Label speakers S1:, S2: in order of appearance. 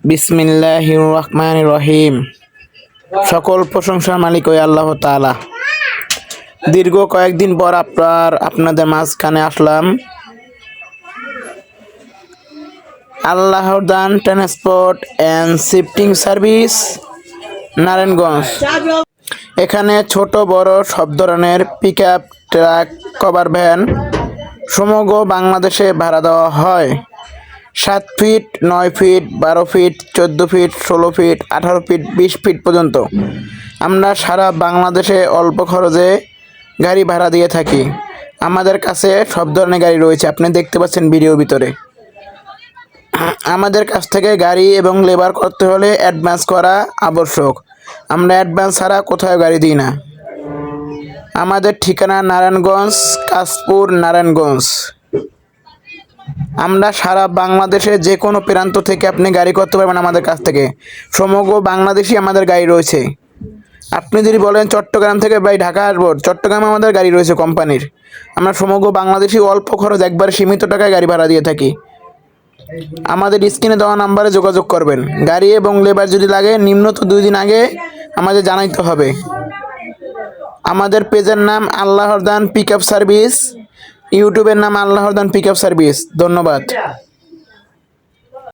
S1: বিসমিল্লাহির রহমানির রহিম। সকল প্রশংসার মালিক ওই আল্লাহ তাআলা। দীর্ঘ কয়েকদিন পর আপনাদের মাঝখানে আসলাম। আল্লাহর দান transport and shifting service Narayanganj. এখানে ছোট বড় সব ধরনের পিকআপ, ট্রাক, কভার ভ্যান সমগ্র বাংলাদেশে ভাড়া দেওয়া হয়। 7 feet, 9 feet, 12 feet, 14 feet, 16 feet, 18 feet, 20 feet পর্যন্ত আমরা সারা বাংলাদেশে অল্প খরচে গাড়ি ভাড়া দিয়ে থাকি। আমাদের কাছে সব ধরনের গাড়ি রয়েছে, আপনি দেখতে পাচ্ছেন ভিডিওর ভিতরে। আমাদের কাছ থেকে গাড়ি এবং লেবার করতে হলে অ্যাডভান্স করা আবশ্যক। আমরা অ্যাডভান্স ছাড়া কোথাও গাড়ি দিই না। আমাদের ঠিকানা নারায়ণগঞ্জ, কাশপুর, নারায়ণগঞ্জ। আমরা সারা বাংলাদেশে যে কোনো প্রান্ত থেকে আপনি গাড়ি করতে পারবেন আমাদের কাছ থেকে। সমগ্র বাংলাদেশই আমাদের গাড়ি রয়েছে। আপনি যদি বলেন চট্টগ্রাম থেকে ভাই ঢাকা আসবো, চট্টগ্রামে আমাদের গাড়ি রয়েছে কোম্পানির। আমরা সমগ্র বাংলাদেশি অল্প খরচ একবারে সীমিত টাকায় গাড়ি ভাড়া দিয়ে থাকি। আমাদের স্ক্রিনে দেওয়া নাম্বারে যোগাযোগ করবেন। গাড়ি এবং লেবার যদি লাগে নিম্নত 2 দিন আগে আমাদের জানাইতে হবে। আমাদের পেজের নাম আল্লাহর দান পিকআপ সার্ভিস, ইউটিউবের নাম আল্লাহর দান পিকআপ সার্ভিস। ধন্যবাদ।